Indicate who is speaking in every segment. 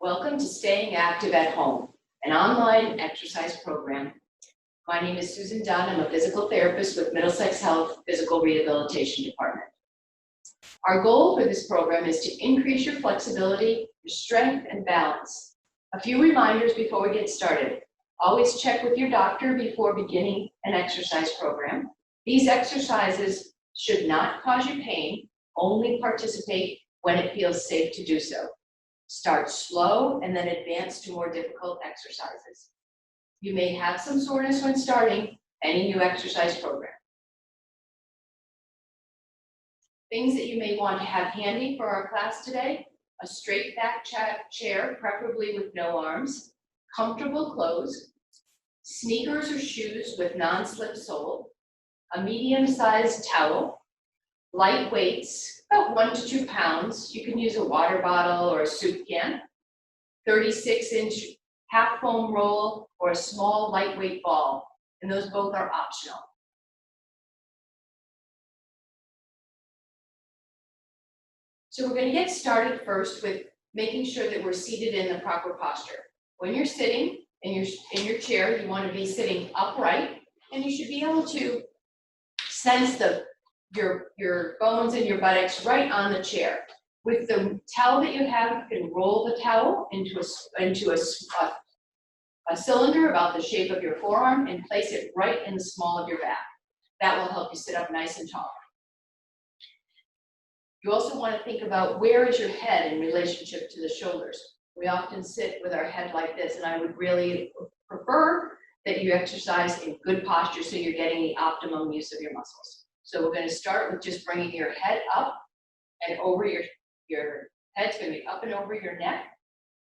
Speaker 1: Welcome to Staying Active at Home, an online exercise program. My name is Susan Dunn. I'm a physical therapist with Middlesex Health Physical Rehabilitation Department. Our goal for this program is to increase your flexibility, your strength, and balance. A few reminders before we get started. Always check with your doctor before beginning an exercise program. These exercises should not cause you pain. Only participate when it feels safe to do so. Start slow and then advance to more difficult exercises. You may have some soreness when starting any new exercise program. Things that you may want to have handy for our class today: a straight back chair, preferably with no arms, comfortable clothes, sneakers or shoes with non-slip sole, a medium-sized towel, light weights, about 1 to 2 pounds. You can use a water bottle or a soup can, 36-inch half foam roll, or a small lightweight ball, and those both are optional. So we're going to get started first with making sure that we're seated in the proper posture. When you're sitting in your chair, you want to be sitting upright, and you should be able to sense your bones and your buttocks right on the chair. With the towel that you have, you can roll the towel into a cylinder about the shape of your forearm and place it right in the small of your back. That will help you sit up nice and tall. You also want to think about where is your head in relationship to the shoulders. We often sit with our head like this, and I would really prefer that you exercise in good posture so you're getting the optimum use of your muscles. So we're going to start with just bringing your head up and over your head's going to be up and over your neck.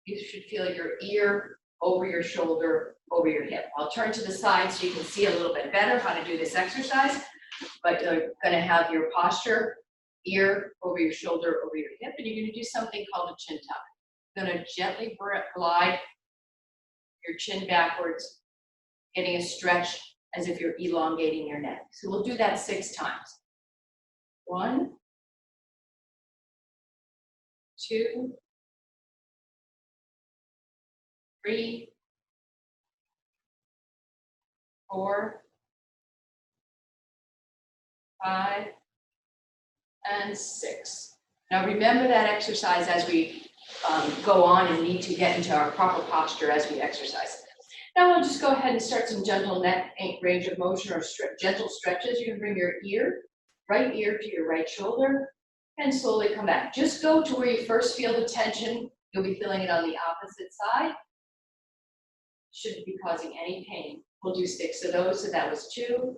Speaker 1: You should feel your ear over your shoulder, over your hip. I'll turn to the side so you can see a little bit better how to do this exercise, but you're going to have your posture, ear over your shoulder, over your hip, and you're going to do something called a chin tuck. You're going to gently glide your chin backwards, getting a stretch as if you're elongating your neck. So we'll do that 6 times. 1, 2, 3, 4, 5, and 6. Now remember that exercise as we go on and need to get into our proper posture as we exercise. Now we'll just go ahead and start some gentle neck range of motion or gentle stretches. You can bring your right ear to your right shoulder and slowly come back. Just go to where you first feel the tension. You'll be feeling it on the opposite side. Shouldn't be causing any pain. We'll do 6 of those, so that was 2.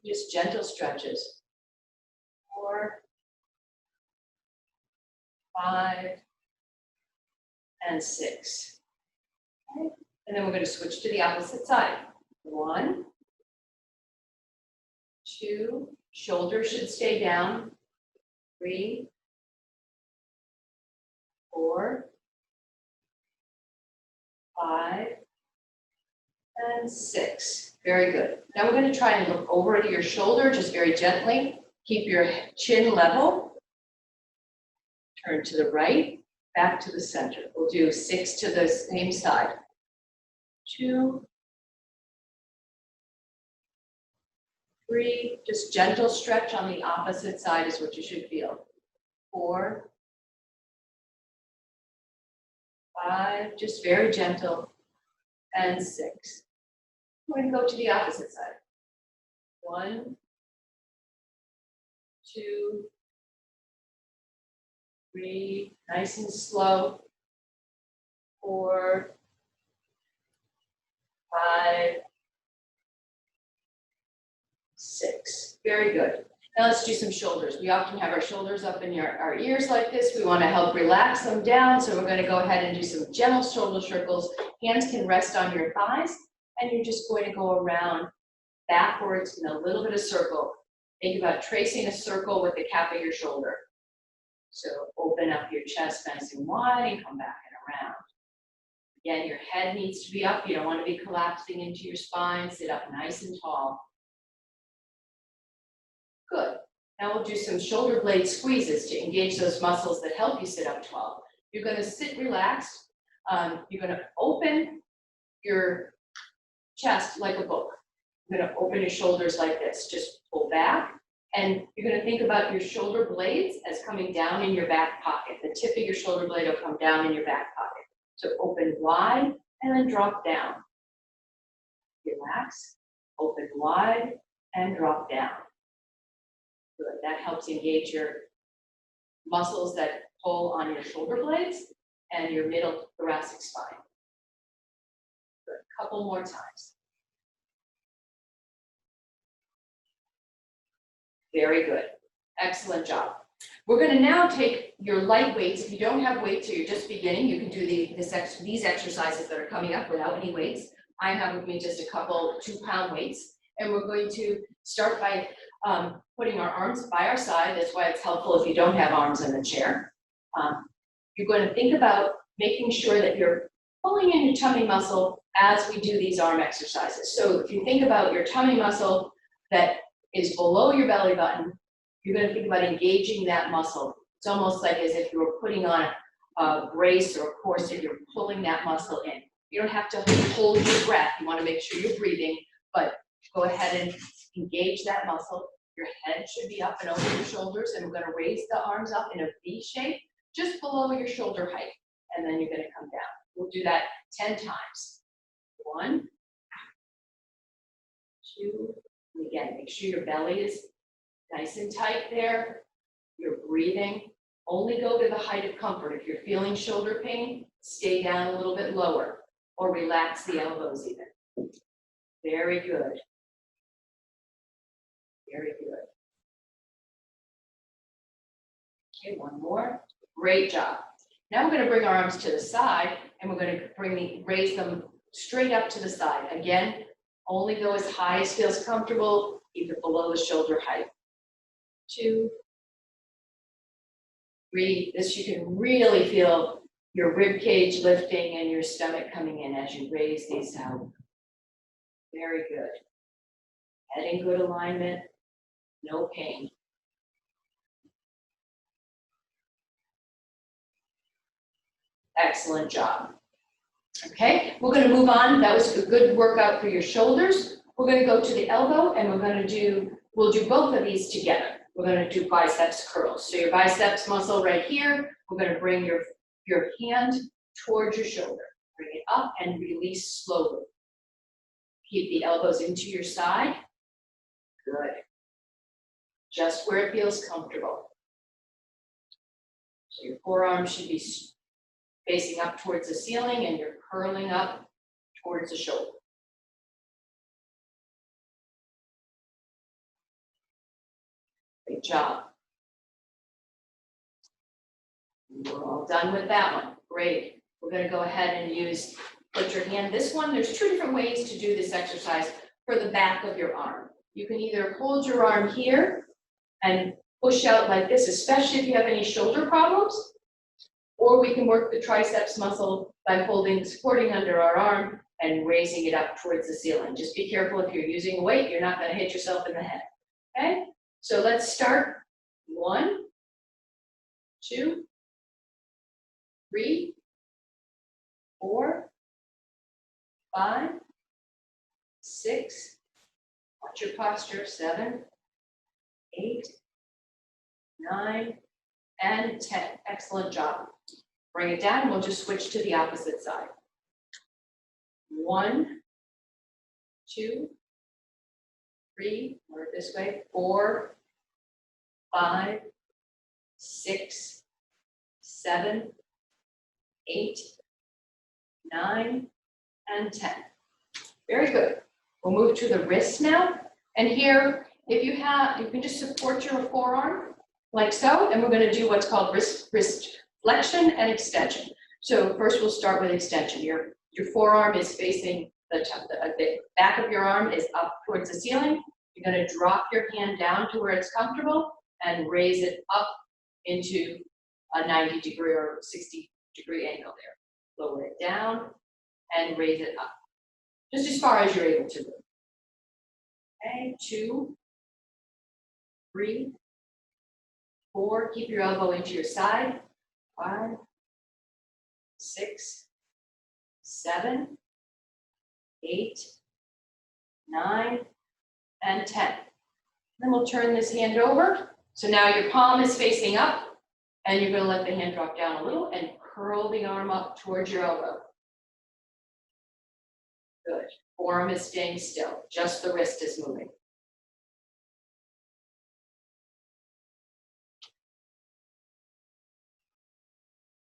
Speaker 1: Just gentle stretches. 4, 5, and 6. Okay. And then we're going to switch to the opposite side. 1, 2, shoulders should stay down. 3, 4, 5, and 6. Very good. Now we're going to try and look over to your shoulder, just very gently. Keep your chin level. Turn to the right, back to the center. We'll do 6 to the same side. 2, 3, just gentle stretch on the opposite side is what you should feel. 4, 5, just very gentle, and 6. We're going to go to the opposite side. 1, 2, 3, nice and slow. 4, 5, 6. Very good. Now let's do some shoulders. We often have our shoulders up in our ears like this. We want to help relax them down, so we're going to go ahead and do some gentle shoulder circles. Hands can rest on your thighs, and you're just going to go around backwards in a little bit of circle. Think about tracing a circle with the cap of your shoulder. So open up your chest nice and wide and come back and around. Again, your head needs to be up. You don't want to be collapsing into your spine. Sit up nice and tall. Good. Now we'll do some shoulder blade squeezes to engage those muscles that help you sit up tall. You're gonna sit relaxed. You're gonna open your chest like a book. You're gonna open your shoulders like this, just pull back. And you're gonna think about your shoulder blades as coming down in your back pocket. The tip of your shoulder blade will come down in your back pocket. So open wide and then drop down. Relax, open wide and drop down. Good, that helps engage your muscles that pull on your shoulder blades and your middle thoracic spine. Good, a couple more times. Very good, excellent job. We're gonna now take your light weights. If you don't have weights or you're just beginning, you can do these exercises that are coming up without any weights. I have with me just a couple 2-pound weights, and we're going to start by putting our arms by our side. That's why it's helpful if you don't have arms in the chair. You're going to think about making sure that you're pulling in your tummy muscle as we do these arm exercises. So if you think about your tummy muscle that is below your belly button, you're going to think about engaging that muscle. It's almost like as if you were putting on a brace or a corset, you're pulling that muscle in. You don't have to hold your breath. You want to make sure you're breathing, but go ahead and engage that muscle. Your head should be up and over your shoulders, and we're going to raise the arms up in a V shape, just below your shoulder height, and then you're going to come down. We'll do that 10 times. 1, 2, and again, make sure your belly is nice and tight there. You're breathing. Only go to the height of comfort. If you're feeling shoulder pain, stay down a little bit lower, or relax the elbows even. Very good. Very good. Okay, one more. Great job. Now we're going to bring our arms to the side, and we're going to raise them straight up to the side. Again, only go as high as feels comfortable, keep it below the shoulder height. 2, 3. This you can really feel your rib cage lifting and your stomach coming in as you raise these out. Very good. Head in good alignment, no pain. Excellent job. Okay, we're going to move on. That was a good workout for your shoulders. We're going to go to the elbow, and we'll do both of these together. We're going to do biceps curls. So your biceps muscle right here, we're going to bring your hand towards your shoulder. Bring it up and release slowly. Keep the elbows into your side. Good. Just where it feels comfortable. So your forearms should be facing up towards the ceiling, and you're curling up towards the shoulder. Great job. We're all done with that one. Great. We're going to go ahead and put your hand, this one, there's 2 different ways to do this exercise for the back of your arm. You can either hold your arm here and push out like this, especially if you have any shoulder problems, or we can work the triceps muscle by supporting under our arm and raising it up towards the ceiling. Just be careful if you're using a weight, you're not going to hit yourself in the head. Okay? So let's start. 1, 2, 3, 4, 5, 6, watch your posture, 7, 8, 9, and 10. Excellent job. Bring it down, and we'll just switch to the opposite side. 1, 2, 3, work this way, 4, 5, 6, 7, 8, 9, and 10. Very good. We'll move to the wrist now. And here, if you can just support your forearm like so, and we're going to do what's called wrist flexion and extension. So first we'll start with extension. Your forearm is facing the back of your arm is up towards the ceiling. You're going to drop your hand down to where it's comfortable and raise it up into a 90-degree or 60-degree angle there. Lower it down and raise it up, just as far as you're able to move. Okay, 2, 3, 4, keep your elbow into your side. 5, 6, 7, 8, 9, and 10. Then we'll turn this hand over. So now your palm is facing up, and you're going to let the hand drop down a little and curl the arm up towards your elbow. Good. Forearm is staying still, just the wrist is moving.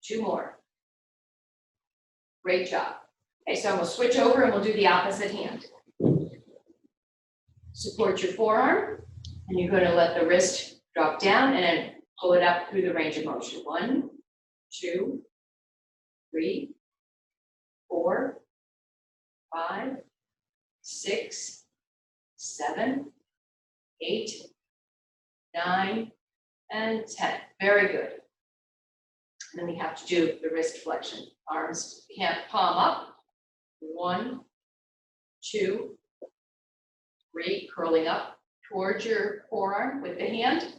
Speaker 1: Two more. Great job. Okay, so we'll switch over and we'll do the opposite hand. Support your forearm, and you're going to let the wrist drop down and then pull it up through the range of motion. 1, 2, 3, 4, 5, 6, 7, 8, 9, and 10. Very good. And then we have to do the wrist flexion. Arms, hand, palm up. 1, 2, 3, curling up towards your forearm with the hand.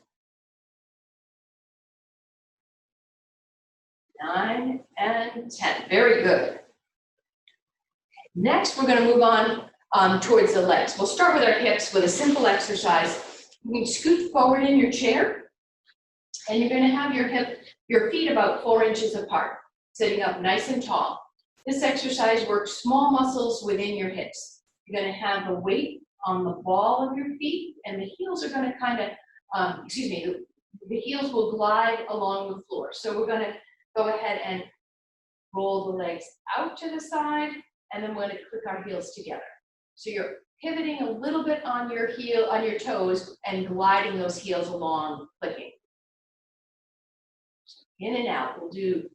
Speaker 1: 9 and 10. Very good. Next, we're going to move on towards the legs. We'll start with our hips with a simple exercise. You can scoot forward in your chair, and you're going to have your feet about 4 inches apart, sitting up nice and tall. This exercise works small muscles within your hips. You're going to have the weight on the ball of your feet, and the heels are going to kind of, the heels will glide along the floor. So we're going to go ahead and roll the legs out to the side, and then we're going to click our heels together. So you're pivoting a little bit on your toes and gliding those heels along, clicking. In and out. We'll do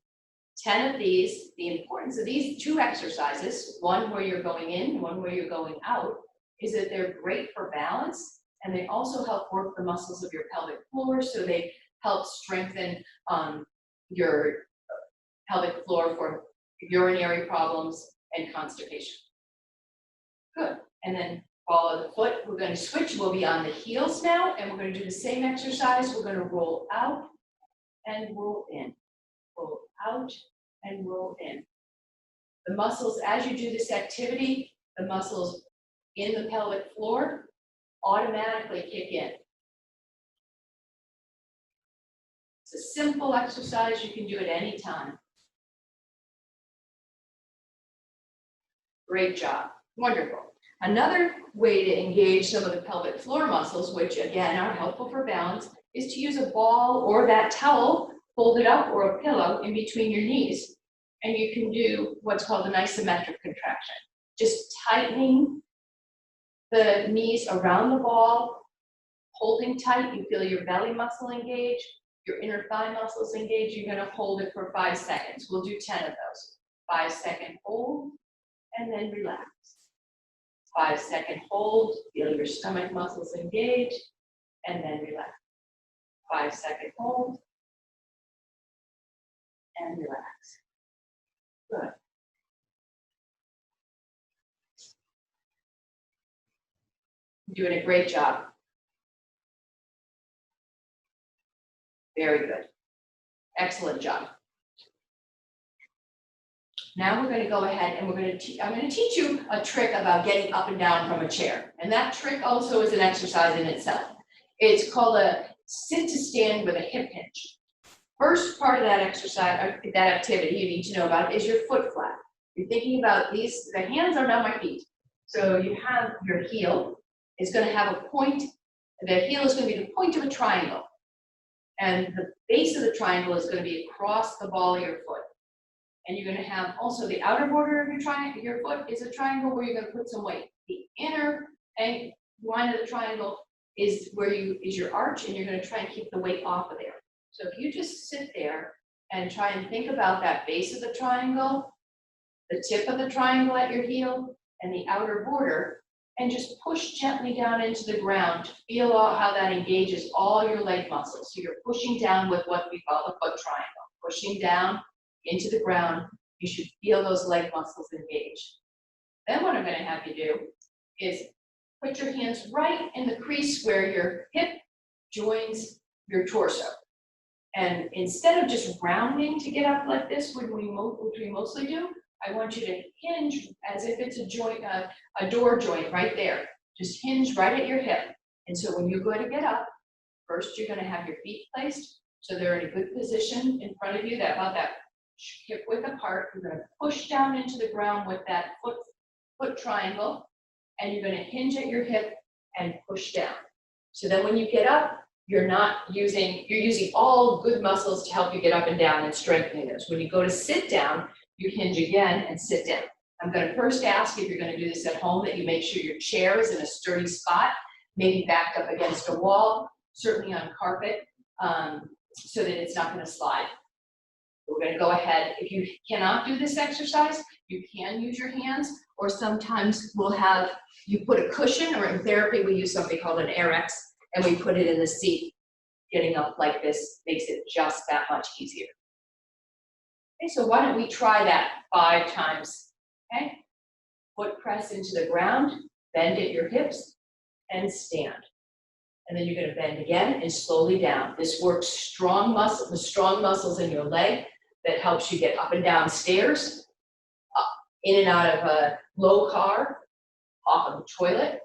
Speaker 1: 10 of these. The importance of these two exercises, one where you're going in, one where you're going out, is that they're great for balance, and they also help work the muscles of your pelvic floor, so they help strengthen your pelvic floor for urinary problems and constipation. Good. And then follow the foot. We're going to switch. We'll be on the heels now, and we're going to do the same exercise. We're going to roll out and roll in. Roll out and roll in. The muscles, as you do this activity, the muscles in the pelvic floor automatically kick in. It's a simple exercise. You can do it anytime. Great job. Wonderful. Another way to engage some of the pelvic floor muscles, which again are helpful for balance, is to use a ball or that towel folded up or a pillow in between your knees. And you can do what's called an isometric contraction. Just tightening the knees around the ball, holding tight. You feel your belly muscle engage, your inner thigh muscles engage. You're going to hold it for 5 seconds. We'll do 10 of those. 5-second hold, and then relax. 5-second hold, feel your stomach muscles engage, and then relax. 5-second hold, and relax. Good. You're doing a great job. Very good. Excellent job. Now we're going to go ahead and I'm going to teach you a trick about getting up and down from a chair. And that trick also is an exercise in itself. It's called a sit to stand with a hip hinge. First part of that exercise, that activity you need to know about is your foot flat. You're thinking about these, the hands are not my feet. So you have your heel is going to have a point. The heel is going to be the point of a triangle. And the base of the triangle is going to be across the ball of your foot. And you're going to have also the outer border of your foot is a triangle where you're going to put some weight. The inner line of the triangle is where is your arch, and you're going to try and keep the weight off of there. So if you just sit there and try and think about that base of the triangle, the tip of the triangle at your heel, and the outer border, and just push gently down into the ground. Feel how that engages all your leg muscles. So you're pushing down with what we call the foot triangle. Pushing down into the ground, you should feel those leg muscles engage. Then what I'm going to have you do is put your hands right in the crease where your hip joins your torso. And instead of just rounding to get up like this, which we mostly do, I want you to hinge as if it's a joint, a door joint right there. Just hinge right at your hip. And so when you're going to get up, first you're going to have your feet placed so they're in a good position in front of you, about that hip width apart. You're going to push down into the ground with that foot triangle, and you're going to hinge at your hip and push down. So then when you get up, you're using all good muscles to help you get up and down and strengthening those. When you go to sit down, you hinge again and sit down. I'm going to first ask, if you're going to do this at home, that you make sure your chair is in a sturdy spot, maybe backed up against a wall, certainly on carpet, so that it's not going to slide. We're going to go ahead. If you cannot do this exercise, you can use your hands, or sometimes we'll have you put a cushion, or in therapy we use something called an AirX, and we put it in the seat. Getting up like this makes it just that much easier. Okay, so why don't we try that 5 times, okay? Foot press into the ground, bend at your hips, and stand. And then you're going to bend again and slowly down. This works the strong muscles in your leg that helps you get up and down stairs, up, in and out of a low car, off of the toilet,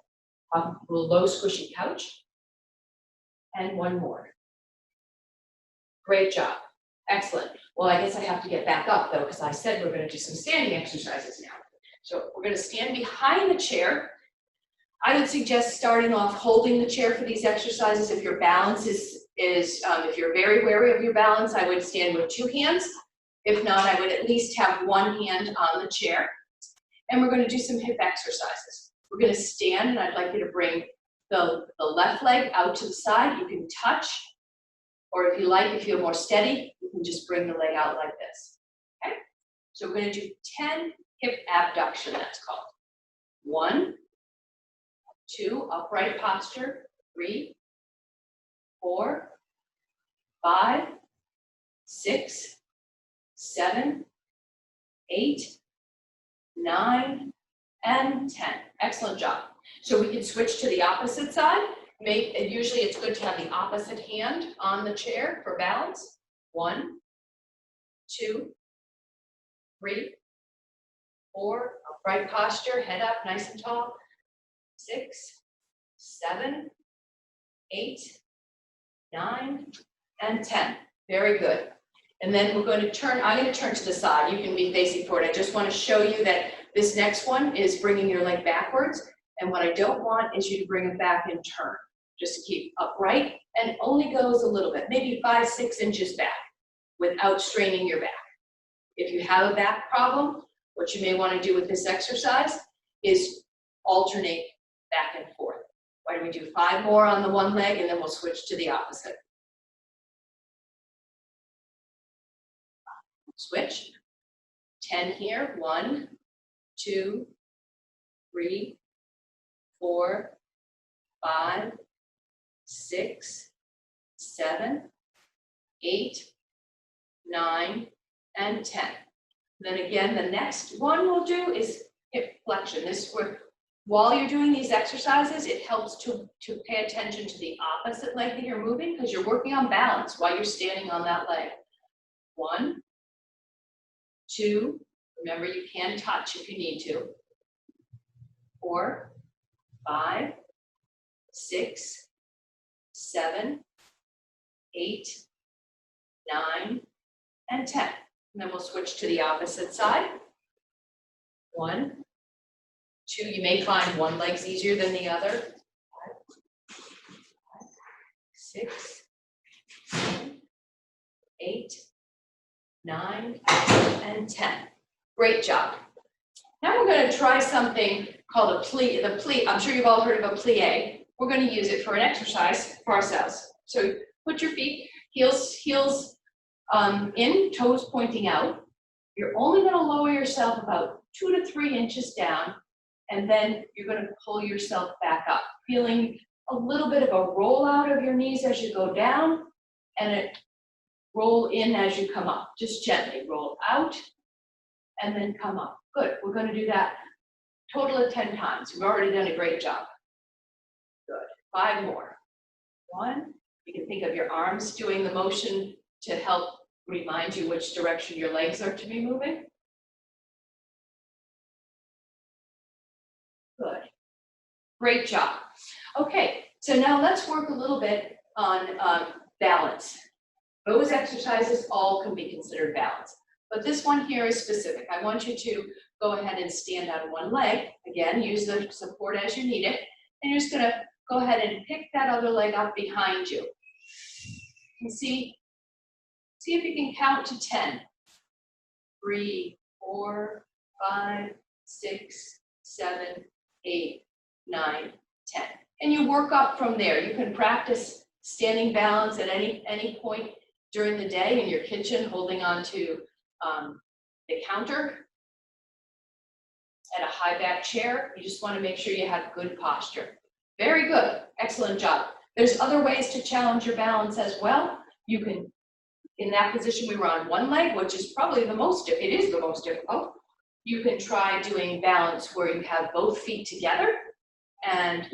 Speaker 1: off of a low squishy couch. And one more. Great job. Excellent. Well, I guess I have to get back up though, because I said we're going to do some standing exercises now. So we're going to stand behind the chair. I would suggest starting off holding the chair for these exercises. If your balance if you're very wary of your balance, I would stand with 2 hands. If not, I would at least have 1 hand on the chair. And we're going to do some hip exercises. We're going to stand, and I'd like you to bring the left leg out to the side. You can touch, or if you like, if you're more steady, you can just bring the leg out like this. Okay? So we're going to do 10 hip abduction, that's called. 1, 2, upright posture, 3, 4, 5, 6, 7, 8, 9, and 10. Excellent job. So we can switch to the opposite side. Usually it's good to have the opposite hand on the chair for balance. 1, 2, 3, 4, upright posture, head up, nice and tall. 6, 7, 8, 9, and 10. Very good. And then we're going to turn, I'm going to turn to the side. You can be facing forward. I just want to show you that this next one is bringing your leg backwards. And what I don't want is you to bring it back and turn. Just keep upright, and only goes a little bit, maybe 5, 6 inches back without straining your back. If you have a back problem, what you may want to do with this exercise is alternate back and forth. Why don't we do 5 more on the one leg, and then we'll switch to the opposite. Switch. 10 here. 1, 2, 3, 4, 5, 6, 7, 8, 9, and 10. Then again, the next one we'll do is hip flexion. This where, while you're doing these exercises, it helps to pay attention to the opposite leg that you're moving, because you're working on balance while you're standing on that leg. 1, 2, remember you can touch if you need to. 4, 5, 6, 7, 8, 9, and 10. And then we'll switch to the opposite side. 1, 2, you may find one leg's easier than the other. 5, 6, 7, 8, 9, and 10. Great job. Now we're going to try something called a plie. The plie, I'm sure you've all heard of a plie. We're going to use it for an exercise for ourselves. So put your feet, heels in, toes pointing out. You're only going to lower yourself about 2 to 3 inches down, and then you're going to pull yourself back up, feeling a little bit of a roll out of your knees as you go down, and it roll in as you come up. Just gently roll out and then come up. Good. We're going to do that total of 10 times. You've already done a great job. Good. 5 more. 1. You can think of your arms doing the motion to help remind you which direction your legs are to be moving. Good. Great job. Okay, so now let's work a little bit on balance. Those exercises all can be considered balance, but this one here is specific. I want you to go ahead and stand on one leg. Again, use the support as you need it. And you're just gonna go ahead and pick that other leg up behind you. And see if you can count to 10. 3, 4, 5, 6, 7, 8, 9, 10. And you work up from there. You can practice standing balance at any point during the day in your kitchen, holding on to the counter at a high back chair. You just want to make sure you have good posture. Very good. Excellent job. There's other ways to challenge your balance as well. You can, in that position we were on one leg, which is probably the most difficult. You can try doing balance where you have both feet together and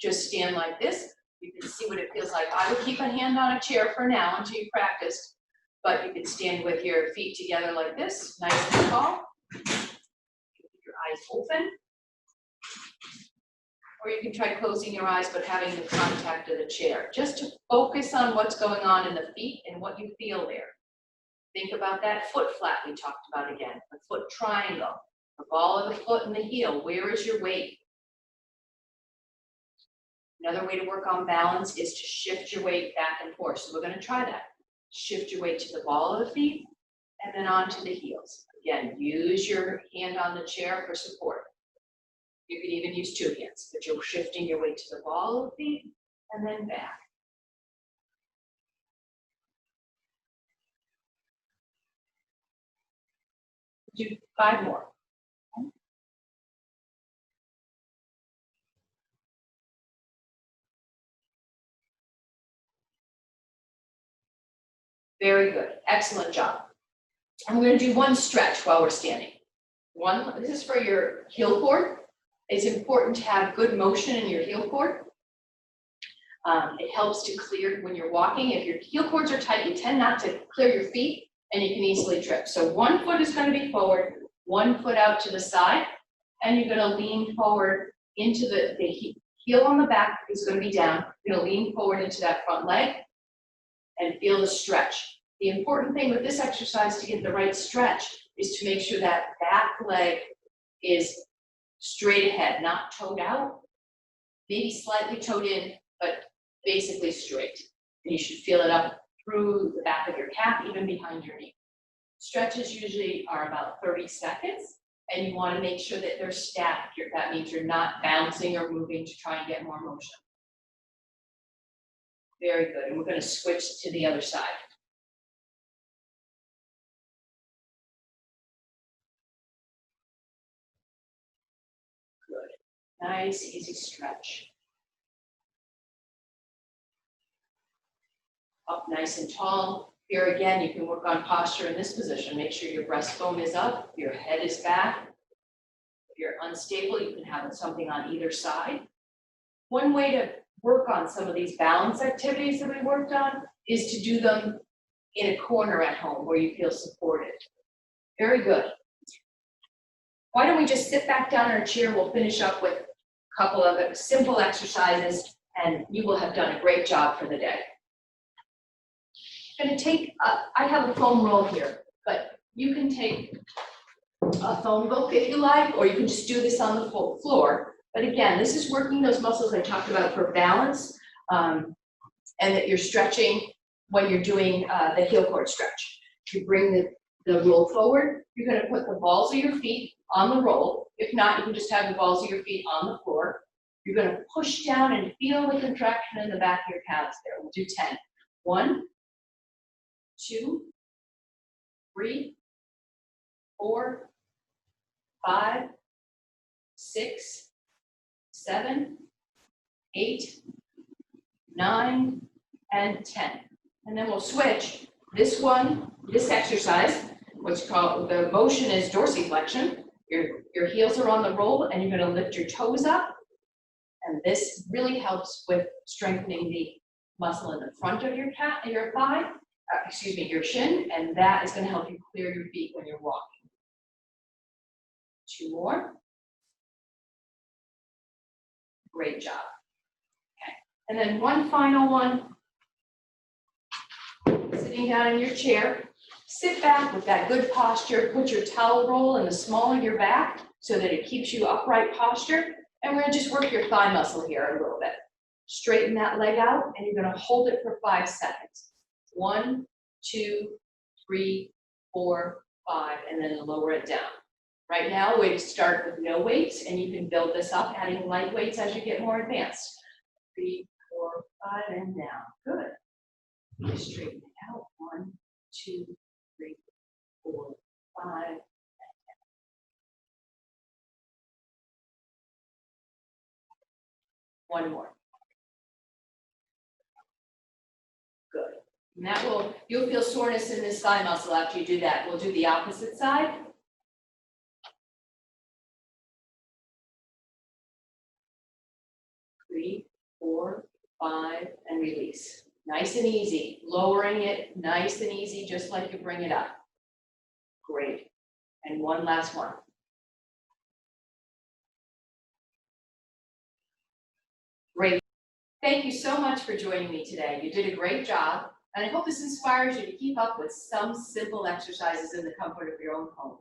Speaker 1: just stand like this. You can see what it feels like. I would keep a hand on a chair for now until you practiced, but you can stand with your feet together like this, nice and tall. Keep your eyes open. Or you can try closing your eyes but having the contact of the chair, just to focus on what's going on in the feet and what you feel there. Think about that foot flat we talked about again, the foot triangle, the ball of the foot and the heel. Where is your weight? Another way to work on balance is to shift your weight back and forth. So we're going to try that. Shift your weight to the ball of the feet and then onto the heels. Again, use your hand on the chair for support. You can even use two hands, but you're shifting your weight to the ball of the feet and then back. Do 5 more. Very good. Excellent job. And we're going to do one stretch while we're standing. This is for your heel cord. It's important to have good motion in your heel cord. It helps to clear when you're walking. If your heel cords are tight, you tend not to clear your feet and you can easily trip. So one foot is going to be forward, one foot out to the side, and you're going to lean forward into the heel on the back is going to be down. You're going to lean forward into that front leg and feel the stretch. The important thing with this exercise to get the right stretch is to make sure that back leg is straight ahead, not toed out, maybe slightly toed in, but basically straight. And you should feel it up through the back of your calf, even behind your knee. Stretches usually are about 30 seconds, and you want to make sure that they're static. That means you're not bouncing or moving to try and get more motion. Very good, and we're going to switch to the other side. Good, nice, easy stretch. Up nice and tall. Here again, you can work on posture in this position. Make sure your breastbone is up, your head is back. If you're unstable, you can have something on either side. One way to work on some of these balance activities that we worked on is to do them in a corner at home where you feel supported. Very good. Why don't we just sit back down in our chair? We'll finish up with a couple of simple exercises and you will have done a great job for the day. I'm going to take, I have a foam roll here, but you can take a phone book if you like, or you can just do this on the floor. But again, this is working those muscles I talked about for balance, and that you're stretching when you're doing the heel cord stretch. You bring the roll forward. You're going to put the balls of your feet on the roll. If not, you can just have the balls of your feet on the floor. You're going to push down and feel the contraction in the back of your calves there. We'll do 10. 1, 2, 3, 4, 5, 6, 7, 8, 9, and 10. And then we'll switch. This exercise, what's called, the motion is dorsiflexion. Your heels are on the roll and you're going to lift your toes up. And this really helps with strengthening the muscle in the front of your thigh your shin, and that is going to help you clear your feet when you're walking. 2 more. Great job. Okay, and then one final one. Sitting down in your chair, sit back with that good posture. Put your towel roll in the small of your back so that it keeps you upright posture. And we're going to just work your thigh muscle here a little bit. Straighten that leg out, and you're going to hold it for 5 seconds. 1, 2, 3, 4, 5, and then lower it down. Right now, we start with no weights, and you can build this up, adding light weights as you get more advanced. 3, 4, 5, and down. Good. Just straighten it out. 1, 2, 3, 4, 5. One more. Good. And that will, you'll feel soreness in this thigh muscle after you do that. We'll do the opposite side. 3, 4, 5, and release. Nice and easy. Lowering it, nice and easy, just like you bring it up. Great. And one last one. Great. Thank you so much for joining me today. You did a great job, and I hope this inspires you to keep up with some simple exercises in the comfort of your own home.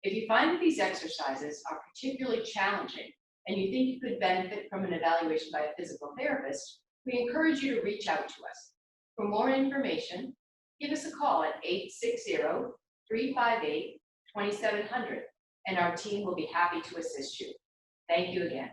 Speaker 1: If you find that these exercises are particularly challenging and you think you could benefit from an evaluation by a physical therapist, we encourage you to reach out to us. For more information, give us a call at 860-358-2700, and our team will be happy to assist you. Thank you again.